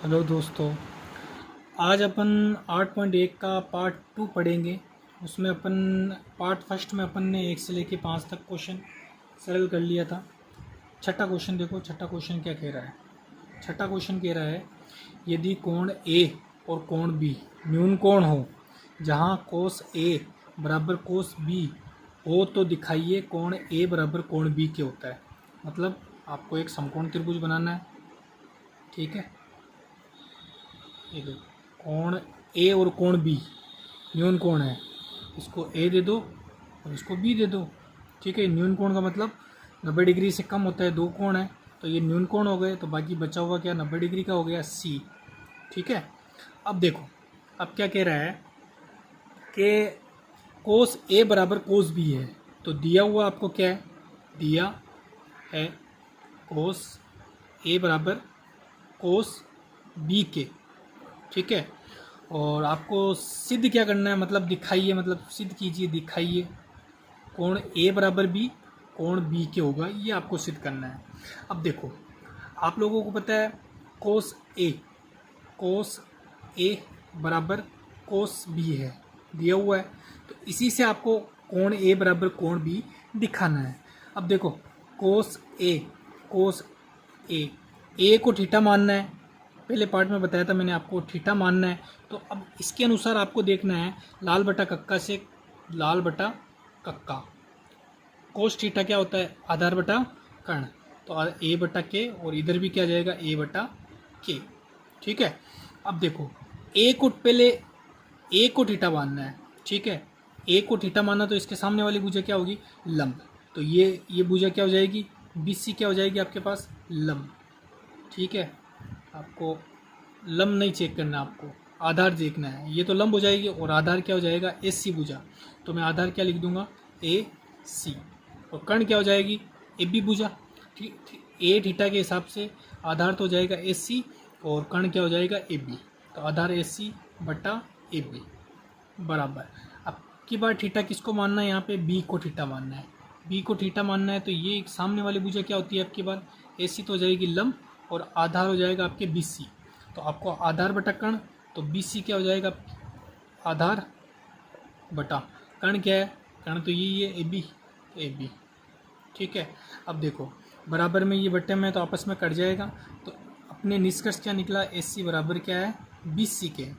Hello दोस्तों। आज अपन 8.1 का पार्ट 2 पढ़ेंगे। उसमें अपन पार्ट फर्स्ट में अपन ने 1 से लेके 5 तक क्वेश्चन सरल कर लिया था। छठा क्वेश्चन देखो, छठा क्वेश्चन क्या कह रहा है। छठा क्वेश्चन कह रहा है, यदि कोण ए और कोण बी न्यून कोण हो, जहां कोस ए बराबर कोस बी हो, तो दिखाइए कोण ए बराबर कोण बी क्या होता है। मतलब आपको एक समकोण त्रिभुज बनाना है, ठीक है। ये देखो, कोण ए और कोण बी न्यून कोण है, इसको ए दे दो और इसको बी दे दो, ठीक है। न्यून कोण का मतलब 90 डिग्री से कम होता है, दो कोण है तो ये न्यून कोण हो गए, तो बाकी बचा हुआ क्या 90 डिग्री का हो गया सी, ठीक है। अब देखो, अब क्या कह रहा है कि कोस ए बराबर कोस बी है, तो दिया हुआ आपको क्या है, दिया है कोस ए बराबर कोस बी के, ठीक है। और आपको सिद्ध क्या करना है, मतलब दिखाइए, मतलब सिद्ध कीजिए, दिखाइए कोण ए बराबर बी कोण बी के होगा, ये आपको सिद्ध करना है। अब देखो, आप लोगों को पता है कोस ए बराबर कोस बी है, दिया हुआ है, तो इसी से आपको कोण ए बराबर कोण बी दिखाना है। अब देखो, कोस ए को थीटा मानना है, पहले पार्ट में बताया था मैंने आपको, थीटा मानना है। तो अब इसके अनुसार आपको देखना है लाल बटा कक्का से लाल बटा कक्का। कोस थीटा क्या होता है, आधार बटा कर्ण, तो ए बटा के, और इधर भी क्या जाएगा ए बटा के, ठीक है। अब देखो, ए को थीटा मानना है, ठीक है। ए को थीटा मानना, तो इसके सामने वाली भुजा क्या होगी, लंब, तो ये भुजा क्या हो जाएगी, बीसी क्या हो जाएगी आपके पास, लंब, ठीक है। आपको लंब नहीं चेक करना, आपको आधार देखना है। ये तो लंब हो जाएगी और आधार क्या हो जाएगा, एस सी भुजा, तो मैं आधार क्या लिख दूंगा, ए सी, और कर्ण क्या हो जाएगी, ए बी भुजा, ठीक। ए थीटा के हिसाब से आधार तो हो जाएगा एस सी और कर्ण क्या हो जाएगा ए बी, तो आधार एस सी बटा ए बी बराबर। अब की बार थीटा किसको मानना है, यहाँ पे बी को थीटा मानना है, बी को थीटा मानना है। तो ये सामने वाली भुजा क्या होती है आपकी बार, ए सी तो हो जाएगी लंब और आधार हो जाएगा आपके बी सी, तो आपको आधार बटा कर्ण, तो बी सी क्या हो जाएगा, आधार बटा कर्ण क्या है, कर्ण तो यही है ए बी, ठीक है। अब देखो, बराबर में ये बट्टे में तो आपस में कट जाएगा, तो अपने निष्कर्ष क्या निकला, एस सी बराबर क्या है, बी सी के,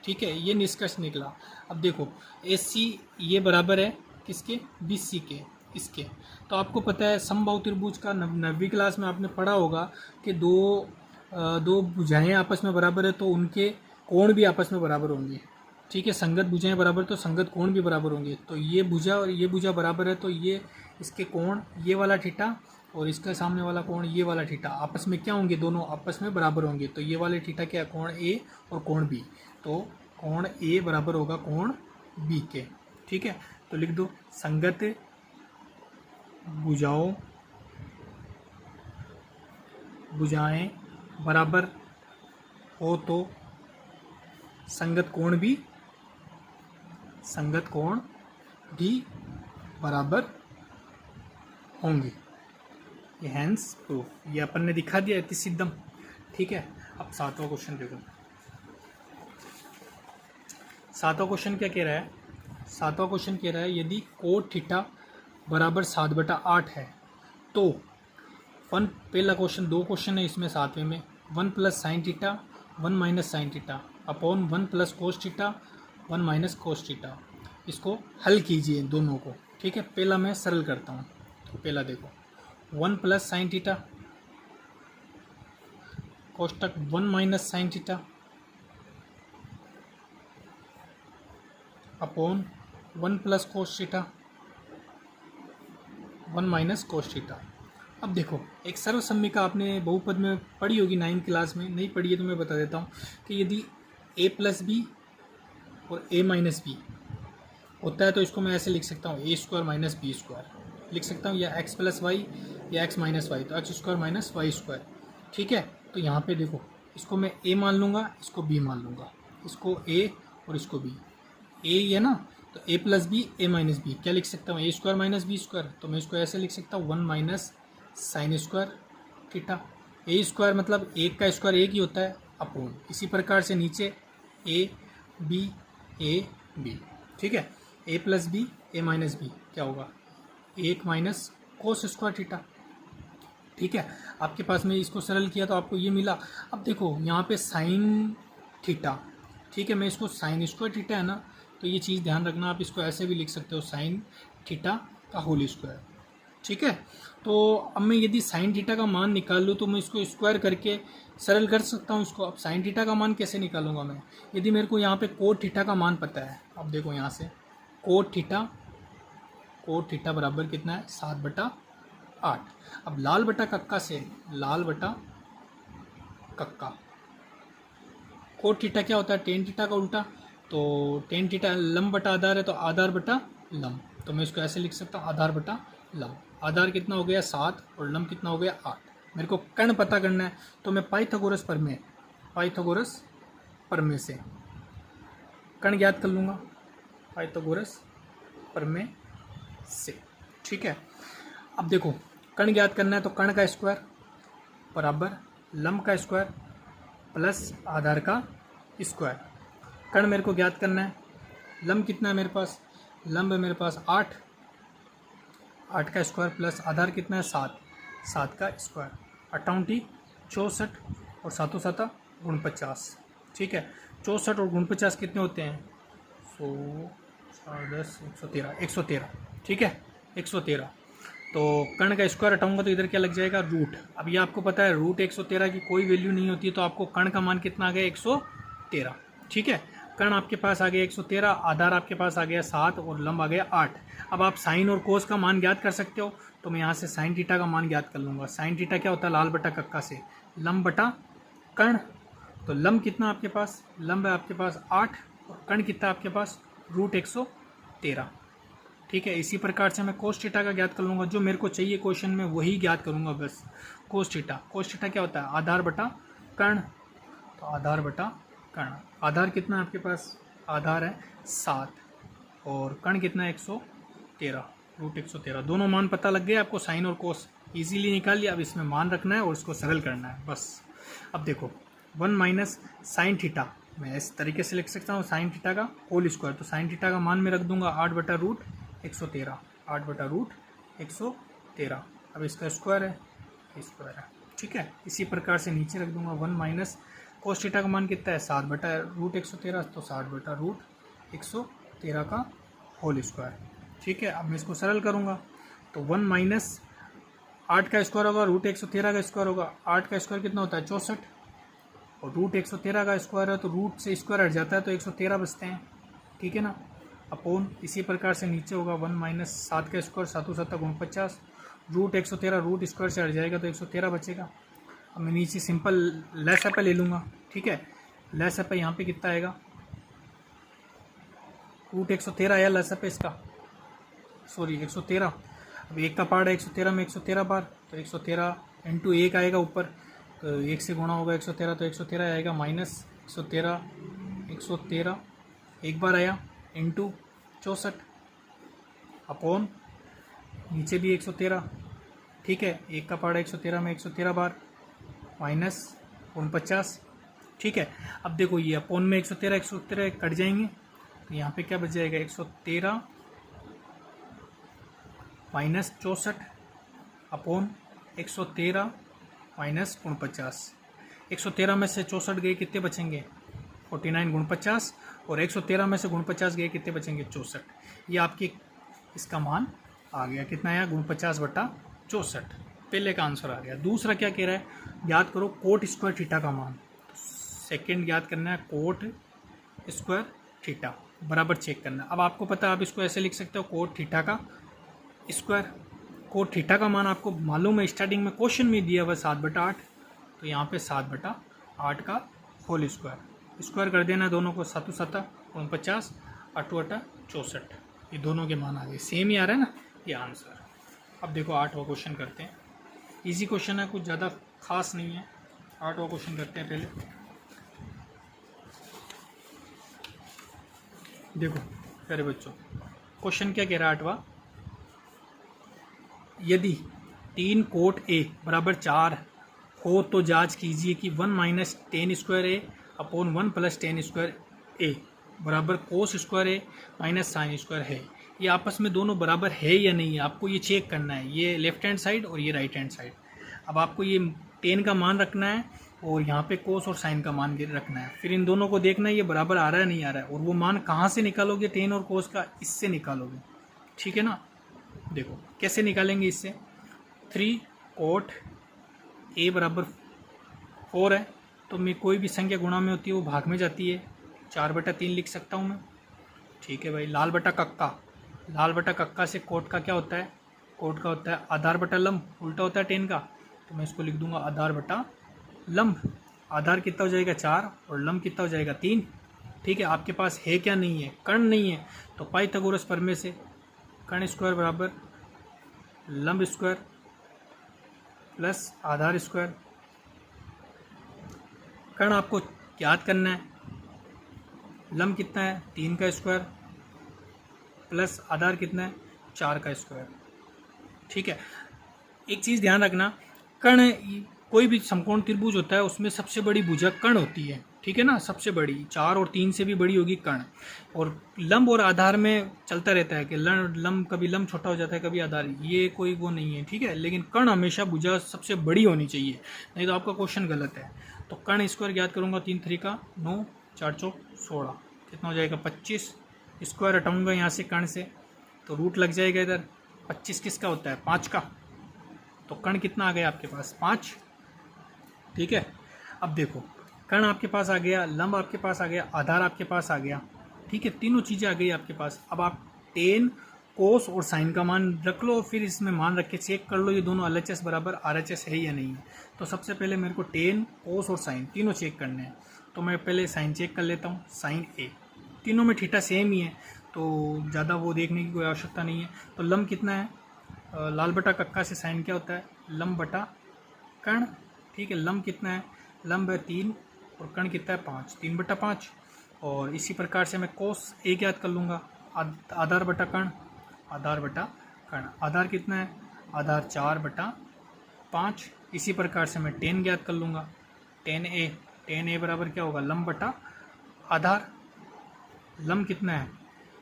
ठीक है, ये निष्कर्ष निकला। अब देखो, एस सी ये बराबर है किसके, बी सी के, इसके। तो आपको पता है समबाहु त्रिभुज का 9वीं क्लास में आपने पढ़ा होगा कि दो भुजाएं आपस में बराबर है तो उनके कोण भी आपस में बराबर होंगे, ठीक है। संगत भुजाएं बराबर तो संगत कोण भी बराबर होंगे, तो ये भुजा और ये भुजा बराबर है, तो ये इसके कोण ये वाला थीटा और इसका सामने वाला कोण ये वाला थीटा आपस में क्या होंगे, दोनों आपस में बराबर होंगे, तो ये वाले थीटा क्या है, कोण ए और कोण बी, तो कोण ए बराबर होगा कोण बी के, ठीक है। तो लिख दो, संगत भुजाएं बराबर हो तो संगत कोण भी बराबर होंगे। ये हैंस प्रूफ, ये अपन ने दिखा दिया इति सिद्धम, ठीक है। अब सातवां क्वेश्चन देखो, सातवां क्वेश्चन क्या कह रहा है, सातवां क्वेश्चन कह रहा है, यदि कोट थीटा बराबर 7/8 है तो पहला क्वेश्चन, दो क्वेश्चन है इसमें सातवें में, 1 plus sine theta 1 minus sine theta upon 1 plus cos theta 1 minus cos theta, इसको हल कीजिए दोनों को, ठीक है। पहला मैं सरल करता हूँ, तो पहला देखो, 1 प्लस साइन थीटा कोष्टक 1 minus sine theta upon 1 plus cos theta 1 minus cos theta. अब देखो, एक सर्वसम्मिका आपने बहुपद में पढ़ी होगी 9वीं क्लास में, नहीं पढ़ी है तो मैं बता देता हूँ कि यदि a प्लस बी और a माइनस बी होता है तो इसको मैं ऐसे लिख सकता हूँ, A square minus B square लिख सकता हूँ, या एक्स प्लस वाई या एक्स माइनस वाई, तो X square minus Y square, ठीक है। तो यहाँ पे देखो, इसको मैं a मान लूँगा, इसको b मान लूँगा, इसको a और इसको b, a है ना, तो a plus B A minus B क्या लिख सकता हूँ, A square minus B square, तो मैं इसको ऐसे लिख सकता हूँ 1 minus sine square theta. A square मतलब एक का स्क्वायर एक ही होता है, अपोन, इसी प्रकार से नीचे ए बी, ठीक है। A plus B, A minus B क्या होगा, 1 माइनस कोस स्क्वायर थीटा, ठीक है। आपके पास में इसको सरल किया तो आपको ये मिला। अब देखो यहाँ पे साइन थीटा, ठीक है, मैं इसको साइन स्क्वायर थीटा है ना, तो ये चीज़ ध्यान रखना, आप इसको ऐसे भी लिख सकते हो साइन थीटा का होल स्क्वायर, ठीक है। तो अब मैं यदि साइन थीटा का मान निकाल लूँ तो मैं इसको स्क्वायर करके सरल कर सकता हूँ इसको। अब साइन थीटा का मान कैसे निकालूंगा मैं, यदि मेरे को यहाँ पे कोट थीटा का मान पता है, अब देखो यहाँ से कोट थीटा बराबर कितना है, 7/8। अब लाल बटा कक्का से लाल बटा कक्का, कोट थीटा क्या होता है, टेन थीटा का उल्टा, तो टेन थीटा लंब बटा आधार है, तो आधार बटा लंब, तो मैं इसको ऐसे लिख सकता हूँ आधार बटा लंब। आधार कितना हो गया 7 और लंब कितना हो गया 8। मेरे को कर्ण पता करना है, तो मैं पाइथागोरस प्रमेय से कर्ण ज्ञात कर लूँगा, पाइथागोरस प्रमेय से, ठीक है। अब देखो कर्ण ज्ञात करना है तो कर्ण का स्क्वायर बराबर लंब का स्क्वायर प्लस आधार का स्क्वायर। कर्ण मेरे को ज्ञात करना है, लंब कितना है मेरे पास, लंब है मेरे पास 8 का स्क्वायर प्लस आधार कितना है 7 का स्क्वायर, 58 64 और 7 7 49, ठीक है। 64 और 49 कितने होते हैं, 100 10 113, ठीक है, 113। तो कर्ण का स्क्वायर हटाऊंगा तो इधर क्या लग जाएगा, रूट। अब ये आपको पता है रूट 113 की कोई वैल्यू नहीं होती है, तो आपको कर्ण का मान कितना आ गया 113, ठीक है। कर्ण आपके पास आ गया 113, आधार आपके पास आ गया 7 और लंब आ गया 8। अब आप साइन और कोस का मान ज्ञात कर सकते हो, तो मैं यहाँ से साइन थीटा का मान ज्ञात कर लूँगा। साइन थीटा क्या होता है, लाल बटा कक्का से लंब बटा कर्ण, तो लंब कितना आपके पास, लंब है आपके पास 8 और कर्ण कितना आपके पास रूट 113, ठीक है। इसी प्रकार से मैं कोस थीटा का ज्ञात कर लूँगा, जो मेरे को चाहिए क्वेश्चन में वही ज्ञात करूँगा बस। कोस थीटा क्या होता है, आधार बटा कर्ण, तो आधार बटा कर्ण, आधार कितना है आपके पास, आधार है 7 और कर्ण कितना है 113, रूट 113। दोनों मान पता लग गए आपको, साइन और कोस इजीली निकाल लिया। अब इसमें मान रखना है और इसको सरल करना है बस। अब देखो 1 माइनस साइन थीटा, मैं इस तरीके से लिख सकता हूँ साइन थीटा का होल स्क्वायर, तो साइन थीटा का मान में रख दूंगा 8/√113, 8/√113। अब इसका स्क्वायर है, ठीक है। इसी प्रकार से नीचे रख दूंगा 1 माइनस कोस थीटा का मान कितना है 7/√113, तो 7/√113 का होल स्क्वायर, ठीक है। अब मैं इसको सरल करूँगा तो 1 माइनस 8 का स्क्वायर होगा, रूट 113 का स्क्वायर होगा, 8 का स्क्वायर कितना होता है 64 और रूट 113 का स्क्वायर है, तो रूट से स्क्वायर हट जाता है तो 113 बचते हैं, ठीक है ना, अपोन। इसी प्रकार से नीचे होगा 1 माइनस 7 का स्क्वायर 7 7 49, रूट 113 रूट स्क्वायर से हट जाएगा तो 113 बचेगा। अब मैं नीचे सिंपल लेस एप ले लूँगा, ठीक है। लेस एप यहाँ पे कितना आएगा, रूट 113 आया लेस एप इसका, सॉरी 113। अब एक का पार्ट है 113 में 113 बार, तो 113 इंटू 1 आएगा ऊपर, तो 1 से गुणा होगा 113, तो 113 आएगा माइनस 113 एक बार आया इंटू 64 अपॉन नीचे भी 113, ठीक है। एक का पार्ट 113 में 113 बार माइनस 49, ठीक है। अब देखो ये अपॉन में 113 कट जाएंगे, तो यहाँ पे क्या बच जाएगा 113 माइनस 64 अपॉन 113 माइनस 49। 113 में से 64 गए कितने बचेंगे 49 गुण 50, और 113 में से गुण 50 गए कितने बचेंगे 64। ये आपकी इसका मान आ गया, कितना आया गुण 50/64, पहले का आंसर आ गया। दूसरा क्या कह रहा है, याद करो कोट स्क्वायर थीटा का मान। सेकंड याद करना है कोट स्क्वायर थीटा, बराबर चेक करना। अब आपको पता है आप इसको ऐसे लिख सकते हो कोट थीटा का स्क्वायर। कोट थीटा का मान आपको मालूम है, स्टार्टिंग में क्वेश्चन में दिया हुआ 7/8, तो यहाँ पे 7/8 का होल स्क्वायर कर देना दोनों को, 7 7 49 8 8 64, ये दोनों के मान आ गए, सेम ही आ रहा है ना ये आंसर। अब देखो 8वां क्वेश्चन करते हैं, इजी क्वेश्चन है, कुछ ज़्यादा खास नहीं है। 8वां क्वेश्चन करते हैं पहले। देखो प्यारे बच्चों, क्वेश्चन क्या कह रहा है 8वां, यदि 3 कोट ए बराबर 4 हो तो जांच कीजिए कि 1 माइनस टेन स्क्वायर ए अपॉन 1 प्लस टेन स्क्वायर ए बराबर कोस स्क्वायर ए माइनस साइन स्क्वायर है। ये आपस में दोनों बराबर है या नहीं है, आपको ये चेक करना है। ये लेफ्ट हैंड साइड और ये राइट हैंड साइड। अब आपको ये टेन का मान रखना है और यहाँ पे कोस और साइन का मान रखना है। फिर इन दोनों को देखना है ये बराबर आ रहा है नहीं आ रहा है। और वो मान कहाँ से निकालोगे टेन और कोस का, इससे निकालोगे, ठीक है ना। देखो कैसे निकालेंगे इससे। 3 कोट ए बराबर 4 है, तो मैं कोई भी संख्या गुणा में होती है वो भाग में जाती है। 4/3 लिख सकता हूँ मैं, ठीक है भाई। लाल बटा कक्का, लाल बटा कक्का से कोट का क्या होता है, कोट का होता है आधार बटा लंब, उल्टा होता है टेन का, तो मैं इसको लिख दूंगा आधार बटा लंब। आधार कितना हो जाएगा 4 और लंब कितना हो जाएगा 3, ठीक है। आपके पास है क्या, नहीं है, कर्ण नहीं है, तो पाइथागोरस प्रमेय से कर्ण स्क्वायर बराबर लंब स्क्वायर प्लस आधार स्क्वायर। कर्ण आपको याद करना है, लंब कितना है 3 का स्क्वायर प्लस आधार कितना है 4 का स्क्वायर, ठीक है। एक चीज़ ध्यान रखना, कर्ण कोई भी समकोण त्रिभुज होता है उसमें सबसे बड़ी भुजा कर्ण होती है, ठीक है ना, सबसे बड़ी। 4 और 3 से भी बड़ी होगी कर्ण। और लंब और आधार में चलता रहता है कि लंब कभी लंब छोटा हो जाता है, कभी आधार, ये कोई वो नहीं है, ठीक है। लेकिन कर्ण हमेशा भुजा सबसे बड़ी होनी चाहिए, नहीं तो आपका क्वेश्चन गलत है। तो कर्ण स्क्वायर याद करूँगा 3 3 का 9, 4 चौक 16, कितना हो जाएगा 25। स्क्वायर हटाऊँगा यहाँ से कर्ण से तो रूट लग जाएगा इधर। 25 किसका होता है 5 का, तो कर्ण कितना आ गया आपके पास 5, ठीक है। अब देखो कर्ण आपके पास आ गया, लंब आपके पास आ गया, आधार आपके पास आ गया, ठीक है। तीनों चीज़ें आ गई आपके पास। अब आप टेन कोस और साइन का मान रख लो, फिर इसमें मान रख के चेक कर लो ये दोनों LHS बराबर RHS है या नहीं है। तो सबसे पहले मेरे को टेन कोस और साइन तीनों चेक करने हैं, तो मैं पहले साइन चेक कर लेता हूँ। साइन ए, तीनों में थीटा सेम ही है तो ज़्यादा वो देखने की कोई आवश्यकता नहीं है। तो लंब कितना है, लाल बटा कक्का से साइन क्या होता है लंब बटा कर्ण, ठीक है। लंब कितना है, लंब है 3 और कर्ण कितना है 5, 3/5। और इसी प्रकार से मैं कोस ए याद कर लूँगा, आधार बटा कर्ण, आधार बटा कर्ण। आधार कितना है, आधार 4/5। इसी प्रकार से मैं टेन ज्ञात कर लूँगा, टेन ए बराबर क्या होगा लंब बटा आधार। लंब कितना है,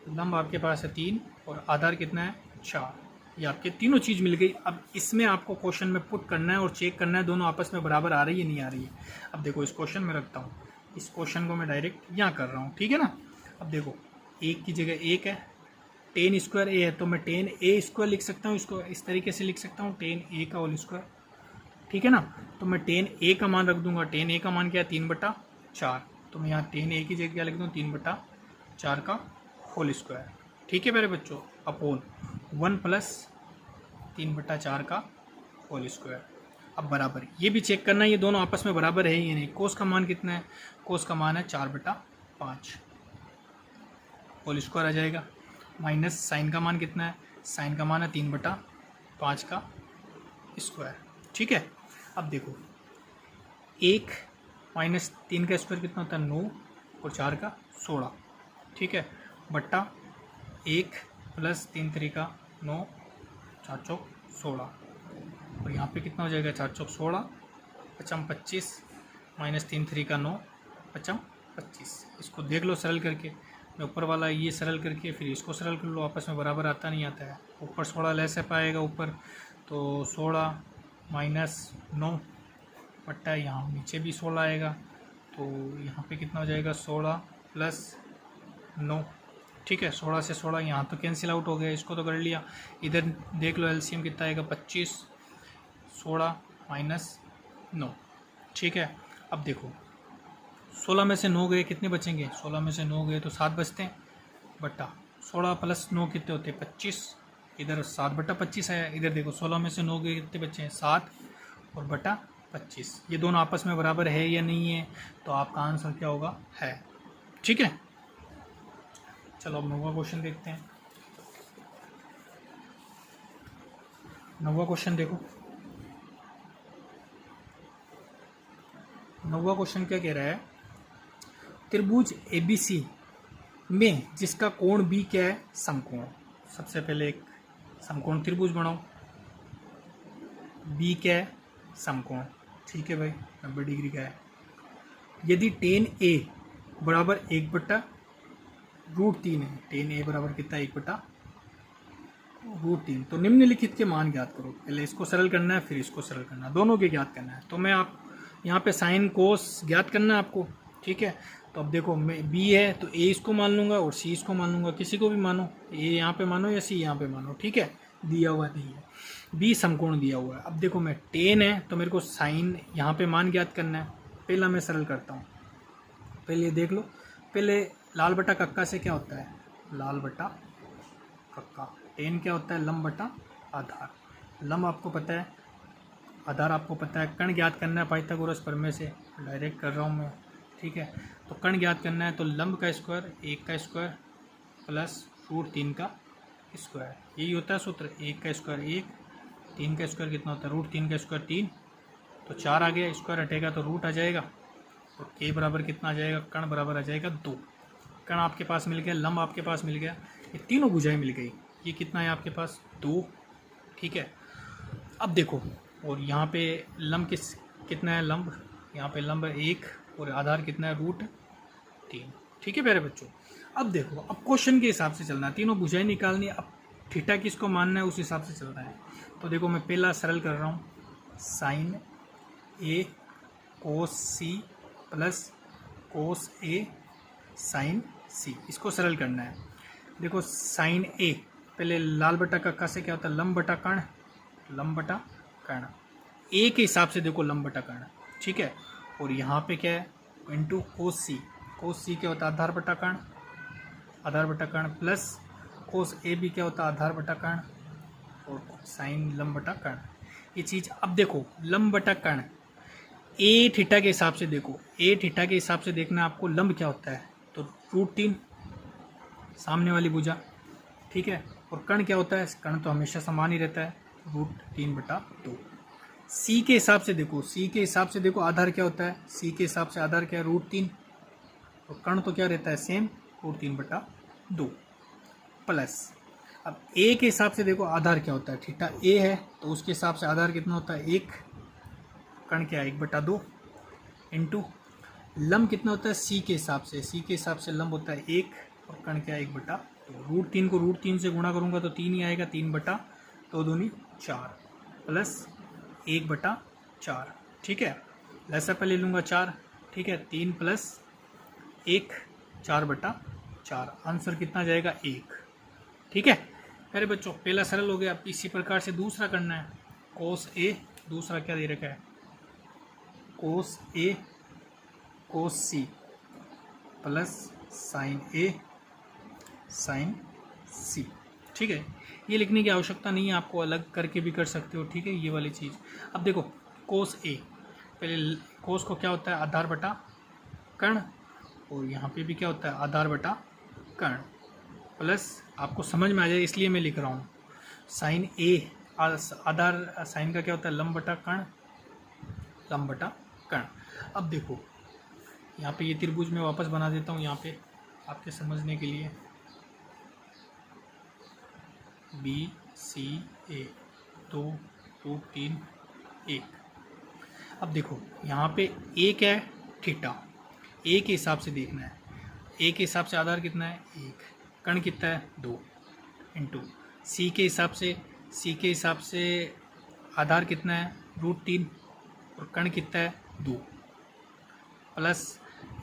लंब आपके पास है 3 और आधार कितना है 4। ये आपके तीनों चीज़ मिल गई। अब इसमें आपको क्वेश्चन में पुट करना है और चेक करना है दोनों आपस में बराबर आ रही है नहीं आ रही है। अब देखो इस क्वेश्चन में रखता हूँ, इस क्वेश्चन को मैं डायरेक्ट यहाँ कर रहा हूँ, ठीक है ना। अब देखो 1 की जगह 1 है, टेन स्क्वायर ए है तो मैं टेन ए स्क्वायर लिख सकता हूँ, इसको इस तरीके से लिख सकता हूँ टेन ए का होल स्क्वायर, ठीक है ना। तो मैं टेन ए का मान रख दूंगा, टेन ए का मान क्या है 3/4, तो मैं यहाँ टेन ए की जगह क्या लिख दूँ 3/4 का होल स्क्वायर, ठीक है मेरे बच्चों, अपॉन 1 प्लस 3/4 का होल स्क्वायर। अब बराबर ये भी चेक करना है ये दोनों आपस में बराबर है या नहीं। कोस का मान कितना है, कोस का मान है 4/5 होल स्क्वायर आ जाएगा, माइनस साइन का मान कितना है, साइन का मान है 3/5 का स्क्वायर, ठीक है। अब देखो 1 माइनस 3 का स्क्वायर कितना होता है 9 और 4 का 16, ठीक है, बट्टा 1 प्लस 3 3 का 9, 4 चौक 16 और यहाँ पे कितना हो जाएगा 4 चौक 16, 5 25 माइनस 3 3 का 9, 5 25। इसको देख लो सरल करके, मैं ऊपर वाला ये सरल करके फिर इसको सरल कर लो, आपस में बराबर आता नहीं आता है। ऊपर 16 लेस है पाएगा ऊपर, तो 16 माइनस 9 बट्टा यहाँ नीचे भी 16 आएगा, तो यहाँ पे कितना हो जाएगा 16 प्लस 9, ठीक है। 16 से 16 यहाँ तो कैंसिल आउट हो गया, इसको तो कर लिया। इधर देख लो एलसीएम कितना आएगा 25, 16 माइनस 9, ठीक है। अब देखो 16 में से 9 गए कितने बचेंगे, 16 में से 9 गए तो 7 बचते हैं, बट्टा 16 प्लस 9 कितने होते हैं 25, इधर 7/25 आया। इधर देखो 16 में से 9 गए कितने बचे हैं 7 और बटा 25। ये दोनों आपस में बराबर है या नहीं है, तो आपका आंसर क्या होगा है, ठीक है। चलो अब 9वां क्वेश्चन देखते हैं। 9वां क्वेश्चन देखो, 9वां क्वेश्चन क्या कह रहा है, त्रिभुज ABC में जिसका कोण B क्या है समकोण। सबसे पहले एक समकोण त्रिभुज बनाओ, B क्या है समकोण, ठीक है भाई, 90 डिग्री का है। यदि टेन ए बराबर 1/√3 है, टेन ए बराबर कितना, 1/√3, तो निम्नलिखित के मान ज्ञात करो। पहले इसको सरल करना है, फिर इसको सरल करना है, दोनों के ज्ञात करना है। तो मैं आप यहाँ पे साइन कोस ज्ञात करना है आपको, ठीक है। तो अब देखो, मैं बी है तो ए इसको मान लूँगा और सी इसको मान लूँगा, किसी को भी मानो, ए यहाँ पे मानो या सी यहाँ पे मानो, ठीक है। दिया हुआ नहीं है, बी समकोण दिया हुआ है। अब देखो, मैं टेन है तो मेरे को साइन यहाँ पे मान ज्ञात करना है। पहला मैं सरल करता हूँ, पहले ये देख लो। पहले लाल बटा कक्का से क्या होता है, लाल बटा कक्का। टेन क्या होता है, लंब बटा आधार। लंब आपको पता है, आधार आपको पता है। कण ज्ञात करना है पाइथागोरस प्रमेय से, डायरेक्ट कर रहा हूँ मैं, ठीक है। तो कण ज्ञात करना है तो लंब का स्क्वायर 1 का स्क्वायर प्लस √3 का स्क्वायर, यही होता है सूत्र। 1 का स्क्वायर 1, 3 का स्क्वायर कितना होता है, √3 का स्क्वायर 3, तो 4 आ गया, स्क्वायर हटेगा तो रूट आ जाएगा। और के बराबर कितना आ जाएगा, कण बराबर आ जाएगा 2। कण आपके पास मिल गया, लंब आपके पास मिल गया, ये तीनों भुजाएं मिल गई। ये कितना है आपके पास, 2, ठीक है। अब देखो, और यहाँ पे लंब कितना है, लंब यहाँ पे लंब 1 और आधार कितना है, √3, ठीक है प्यारे बच्चों। अब देखो, अब क्वेश्चन के हिसाब से चलना है, तीनों भुजाएं निकालनी है। अब थीटा किसको मानना है, उस हिसाब से चलना है। तो देखो, मैं पहला सरल कर रहा हूँ, साइन ए कोस सी प्लस कोस ए साइन सी, इसको सरल करना है। देखो, साइन ए, पहले लाल बटा कक्का से क्या होता है, लंब बटा कर्ण, लंब बटा कर्ण। ए के हिसाब से देखो लंब बटा कर्ण, ठीक है। और यहाँ पे क्या है, इंटू कोस सी। कोस सी क्या होता है, आधार बटा कर्ण, आधार बटा कर्ण, प्लस कोस ए भी क्या होता है, आधार बटा कर्ण, और साइन लंब बटा कर्ण। ये चीज़ अब देखो, लंब बटा कर्ण ए थीटा के हिसाब से देखो, ए थीटा के हिसाब से देखना आपको लंब क्या होता है, तो √3 सामने वाली भुजा, ठीक है। और कर्ण क्या होता है, कर्ण तो हमेशा समान ही रहता है, √3/2। सी के हिसाब से देखो, सी के हिसाब से देखो आधार क्या होता है, सी के हिसाब से आधार क्या है, √3, और कर्ण तो क्या रहता है, सेम, √3/2 प्लस। अब ए के हिसाब से देखो आधार क्या होता है, थीटा ए है तो उसके हिसाब से आधार कितना होता है, 1, कर्ण क्या है, 1/2 इंटू लंब कितना होता है, सी के हिसाब से, सी के हिसाब से लंब होता है 1 और कर्ण क्या है, 1/2। √3 को √3 से गुणा करूंगा तो 3 ही आएगा, 3/2 दूनी 4 प्लस 1/4, ठीक है। लसा पे ले लूँगा 4, ठीक है। 3 प्लस 1, 4/4, आंसर कितना जाएगा, 1, ठीक है। अरे बच्चों, पहला सरल हो गया। अब इसी प्रकार से दूसरा करना है, कोस ए, दूसरा क्या दे रखा है, कोस ए कोस सी प्लस साइन ए साइन सी, ठीक है। ये लिखने की आवश्यकता नहीं है, आपको अलग करके भी कर सकते हो, ठीक है, ये वाली चीज़। अब देखो, कोस ए, पहले कोस को क्या होता है, आधार बटा कर्ण, और यहाँ पे भी क्या होता है, आधार बटा कर्ण, प्लस आपको समझ में आ जाए इसलिए मैं लिख रहा हूँ, साइन ए आधार, साइन का क्या होता है, लंब बटा कर्ण, लंब बटा कर्ण। अब देखो, यहाँ पे ये त्रिभुज मैं वापस बना देता हूँ यहाँ पे आपके समझने के लिए, BCA 2 √3 1। अब देखो, यहाँ पे ए क्या है, थीटा, ए के हिसाब से देखना है, ए के हिसाब से आधार कितना है, 1, कर्ण कितना है, 2, इंटू सी के हिसाब से, सी के हिसाब से आधार कितना है, √3 और कर्ण कितना है, 2, प्लस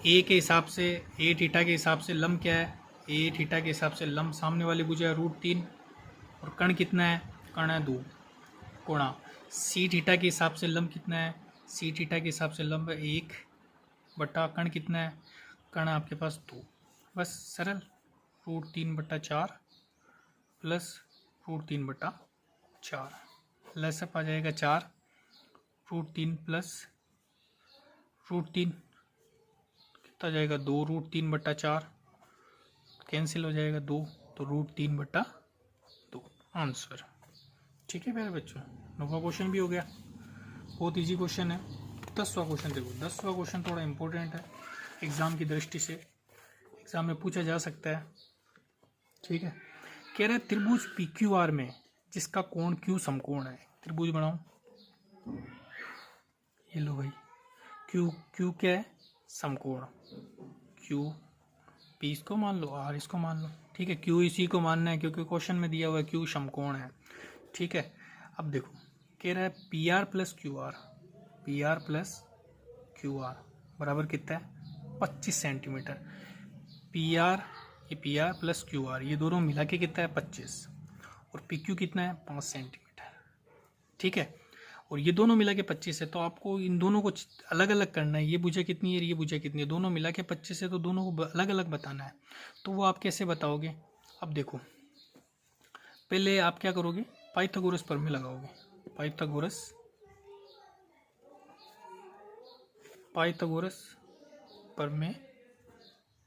ए के हिसाब से, ए थीटा के हिसाब से लंब क्या है, ए थीटा के हिसाब से लंब सामने वाली भुजा है √3 और कर्ण कितना है, कर्ण है 2, गुणा सी थीटा के हिसाब से लंब कितना है, सी थीटा के हिसाब से लंब 1 बटा कर्ण कितना है, कर्ण आपके पास 2, बस सरल, √3/4 प्लस √3/4, लसअप आ जाएगा 4, √3 प्लस √3 कितना जाएगा, 2, √3/4 कैंसिल हो जाएगा 2, तो √3/2 आंसर, ठीक है मेरे बच्चों। 9वां क्वेश्चन भी हो गया, बहुत इजी क्वेश्चन है। 10वां क्वेश्चन देखो, 10वां क्वेश्चन थोड़ा इंपॉर्टेंट है एग्ज़ाम की दृष्टि से, एग्ज़ाम में पूछा जा सकता है, ठीक है। कह रहा है त्रिभुज PQR में जिसका कोण Q समकोण है, त्रिभुज बनाओ, ये लो भाई, क्यू क्यू क्या है, समकोण, क्यू पी इसको मान लो, आर इसको मान लो, ठीक है। क्यू इसी को मानना है क्योंकि क्वेश्चन में दिया हुआ है क्यू समकोण है, ठीक है। अब देखो कह रहा है P R plus Q are, P R plus Q R बराबर कितना है 25 सेंटीमीटर। पी आर, ये P R plus Q are ये दोनों मिला के कितना है 25, और पी क्यू कितना है 5 सेंटीमीटर, ठीक है। और ये दोनों मिला के 25 है, तो आपको इन दोनों को अलग अलग करना है, ये भुजा कितनी है, ये भुजा कितनी है, दोनों मिला के 25 है, तो दोनों को अलग अलग बताना है। तो वो आप कैसे बताओगे? अब देखो पहले आप क्या करोगे, पाइथागोरस प्रमेय लगाओगे। पाइथागोरस प्रमेय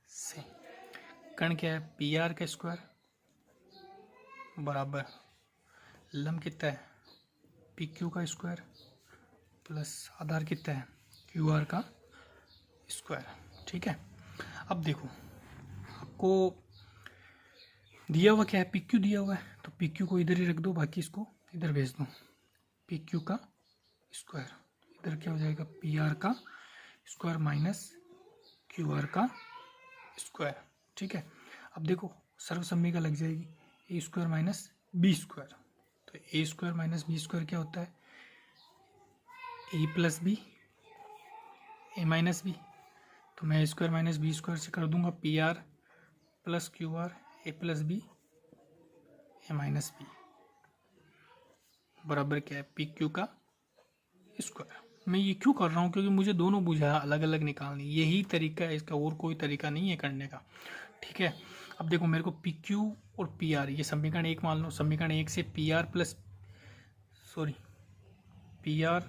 से कण क्या है, पी आर का स्क्वायर बराबर लंब कितना है पी क्यू का स्क्वायर प्लस आधार कितना है क्यू आर का स्क्वायर, ठीक है। अब देखो आपको दिया हुआ क्या है, पी क्यू दिया हुआ है, तो पी क्यू को इधर ही रख दो, बाकी इसको इधर भेज दो। पी क्यू का स्क्वायर इधर क्या हो जाएगा, पी आर का स्क्वायर माइनस क्यू आर का स्क्वायर, ठीक है। अब देखो सर्वसम्मी का लग जाएगी, A square minus B square, तो A square minus B square क्या होता है, A plus B, A minus B, तो मैं A square minus B square से कर दूंगा P R plus Q R A plus B A minus B बराबर क्या है पी क्यू का स्क्वायर। मैं ये क्यों कर रहा हूँ, क्योंकि मुझे दोनों भुजा अलग अलग निकालनी, यही तरीका है इसका, और कोई तरीका नहीं है करने का, ठीक है। अब देखो मेरे को पी क्यू और पी आर ये समीकरण एक मान लो, समीकरण एक से P R plus P R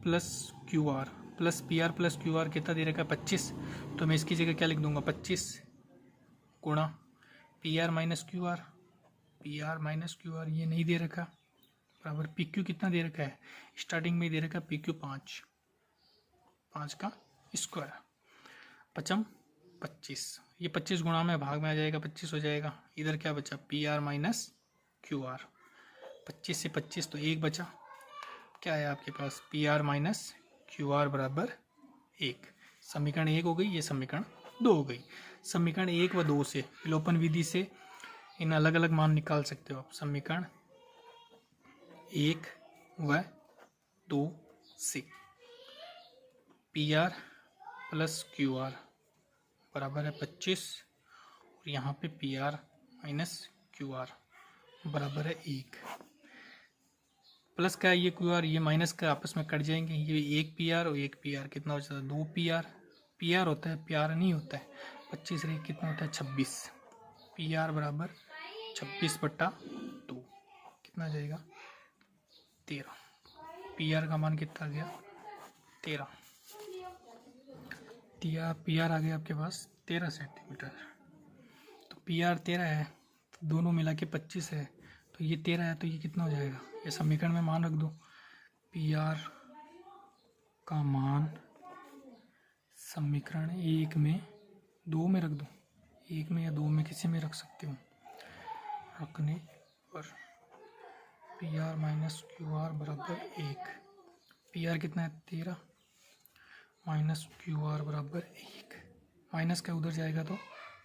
plus Q are कितना दे रखा है 25, तो मैं इसकी जगह क्या लिख दूंगा 25 गुणा P R minus Q are ये नहीं दे रखा बराबर पी क्यू कितना दे रखा है, स्टार्टिंग में दे रखा है पी क्यू 5 का स्क्वायर, पचम 25, ये 25 गुणा में भाग में आ जाएगा 25 हो जाएगा, इधर क्या बचा P R minus Q R, 25 से 25 तो 1 बचा, क्या है आपके पास P R minus Q R बराबर 1। समीकरण 1 हो गई, ये समीकरण 2 हो गई। समीकरण 1 व 2 से विलोपन विधि से इन अलग अलग मान निकाल सकते हो आप। समीकरण 1 व 2 से P R plus Q R बराबर है 25, और यहाँ पे P R minus Q R बराबर है 1, प्लस का ये क्यू आर ये माइनस का आपस में कट जाएंगे, ये 1 पी आर और 1 पी आर कितना हो जाता है 2 पी आर होता है, पी आर नहीं होता है। 25 रे कितना होता है 26, पी आर बराबर 26/2 कितना जाएगा 13, पी आर का मान कितना आ गया 13, पी आर आ गया आपके पास 13 सेंटीमीटर। तो पी आर 13 है, तो दोनों मिला के 25 है, तो ये 13 है, तो ये कितना हो जाएगा, ये समीकरण में मान रख दो, पी आर का मान समीकरण 1 में 2 में रख दो, 1 में या 2 में किसी में रख सकते हो, रखने पर P R minus Q R बराबर 1, पी आर कितना है 13 माइनस क्यू आर बराबर 1, माइनस का उधर जाएगा तो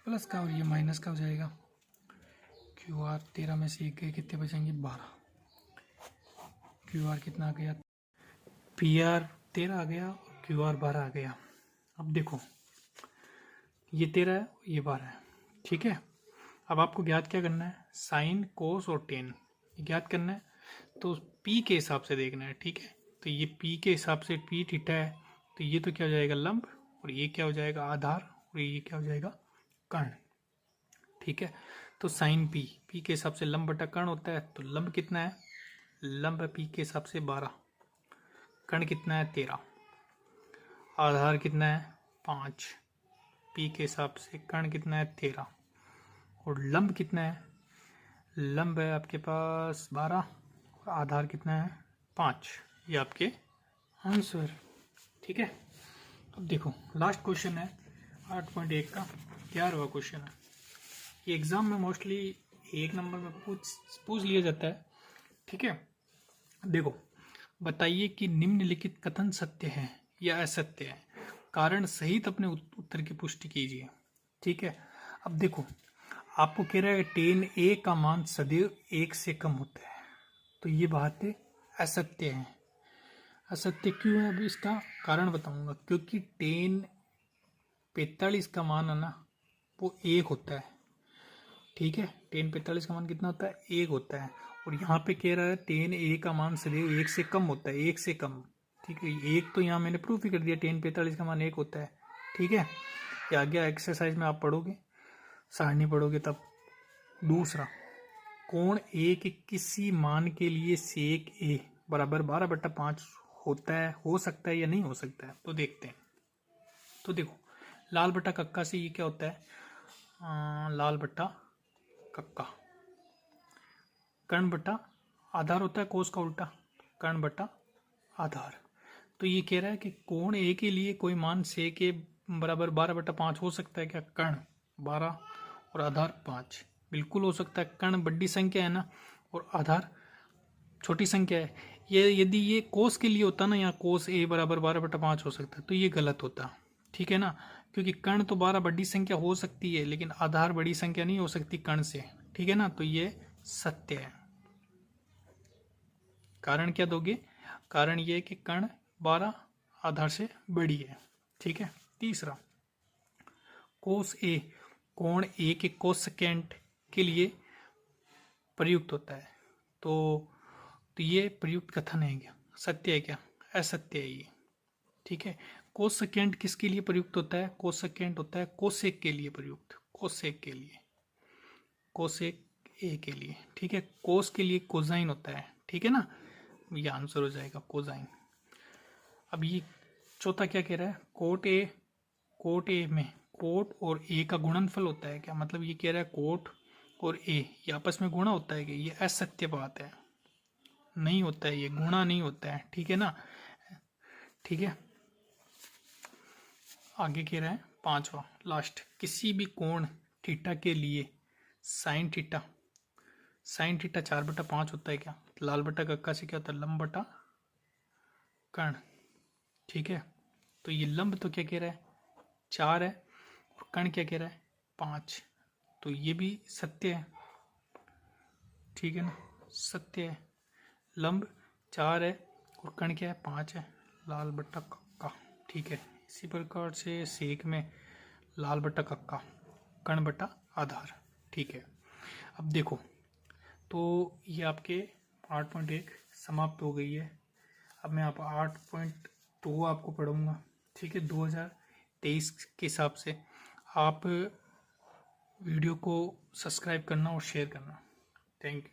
प्लस का, और ये माइनस का हो जाएगा, क्यू आर 13 में से 1 गए कितने बचेंगे 12, क्यू आर कितना आ गया पी आर 13 आ गया और क्यू आर 12 आ गया। अब देखो ये 13 है ये 12 है, ठीक है। अब आपको ज्ञात क्या करना है, साइन कोस और टेन ज्ञात करना है, तो पी के हिसाब से देखना है, ठीक है। तो ये पी के हिसाब से पी थीटा है, तो ये तो क्या हो जाएगा लंब, और ये क्या हो जाएगा आधार, और ये क्या हो जाएगा कर्ण, ठीक है। तो साइन पी के हिसाब से लंब बटा कर्ण होता है, तो लंब कितना है, लंब पी के हिसाब से 12, कर्ण कितना है 13, आधार कितना है 5, पी के हिसाब से कर्ण कितना है 13, और लंब कितना है, लंब है आपके पास 12 और आधार कितना है 5, ये आपके आंसर, ठीक है। अब देखो लास्ट क्वेश्चन है 8.1 का 11वां क्वेश्चन है, ये एग्जाम में मोस्टली 1 नंबर में पूछ लिया जाता है, ठीक है। देखो बताइए कि निम्नलिखित कथन सत्य है या असत्य है, कारण सहित अपने उत्तर की पुष्टि कीजिए। ठीक है, अब देखो आपको कह रहा है 10a का मान सदैव 1 से कम होता है, तो ये बात असत्य है। असत्य क्यों है, अब इसका कारण बताऊंगा। क्योंकि 1045 का मान है ना वो 1 होता है। ठीक है, 1045 का मान कितना होता है, 1 होता है। और यहाँ पे कह रहा है 10a का मान सदैव 1 से कम होता है, 1 से कम। ठीक है, एक तो यहाँ मैंने प्रूफ ही कर दिया 1045 का मान 1 होता है। ठीक है, ये आगे एक्सरसाइज में आप पढ़ोगे, सारणी पढ़ोगे तब। दूसरा, कोण ए के किसी मान के लिए सेक ए बराबर 12/5 होता है, हो सकता है या नहीं हो सकता है, तो देखते हैं। तो देखो लाल बट्टा कक्का से ये क्या होता है, लाल बट्टा कक्का, कर्ण बट्टा आधार होता है, कोस का उल्टा कर्ण बट्टा आधार। तो ये कह रहा है कि कोण ए के लिए कोई मान से के बराबर 12/5 हो सकता है क्या, कर्ण 12 और आधार 5, बिल्कुल हो सकता है। कर्ण बड़ी संख्या है ना और आधार छोटी संख्या है। ये यदि ये कोस के लिए होता ना, यहाँ कोस ए बराबर 12/5 हो सकता है, तो ये गलत होता। ठीक है ना, क्योंकि कर्ण तो 12 बड़ी संख्या हो सकती है, लेकिन आधार बड़ी संख्या नहीं हो सकती कर्ण से। ठीक है ना, तो ये सत्य है। कारण क्या दोगे, कारण ये है कि कर्ण 12 आधार से बड़ी है। ठीक है, तीसरा, कोस ए कोण ए के कोसेकेंट के लिए प्रयुक्त होता है, तो ये प्रयुक्त कथन है क्या, सत्य है क्या, असत्य है ये। ठीक है, कोसेकेंट किसके लिए प्रयुक्त होता है, कोसेकेंट होता है कोसेक के लिए प्रयुक्त, कोसेक के लिए, कोसेक ए के लिए। ठीक है, कोस के लिए कोजाइन होता है। ठीक है ना, ये आंसर हो जाएगा कोजाइन। अब ये चौथा क्या कह रहा है, कोट ए में कोट और ए का गुणनफल होता है क्या, मतलब ये कह रहा है कोट और ए ये आपस में गुणा होता है कि, ये असत्य बात है, नहीं होता है, ये गुणा नहीं होता है। ठीक है ना, ठीक है। आगे कह रहा है पांचवा लास्ट, किसी भी कोण थीटा के लिए साइन थीटा 4/5 होता है क्या, लाल बटा कक्का से क्या होता है, लंब बटा कर्ण। ठीक है, तो ये लंब तो क्या कह रहा है 4 है और कर्ण क्या कह रहा है 5, तो ये भी सत्य है। ठीक है ना, सत्य है, लंब 4 है और कर्ण क्या है 5 है, लाल बट्टा कक्का। ठीक है, इसी प्रकार से सेक में लाल बट्टा कक्का कर्ण बट्टा आधार। ठीक है, अब देखो तो ये आपके 8.1 समाप्त हो गई है। अब मैं आप 8.2 आपको पढ़ूंगा। ठीक है, 2023 के हिसाब से आप वीडियो को सब्सक्राइब करना और शेयर करना। Thank you.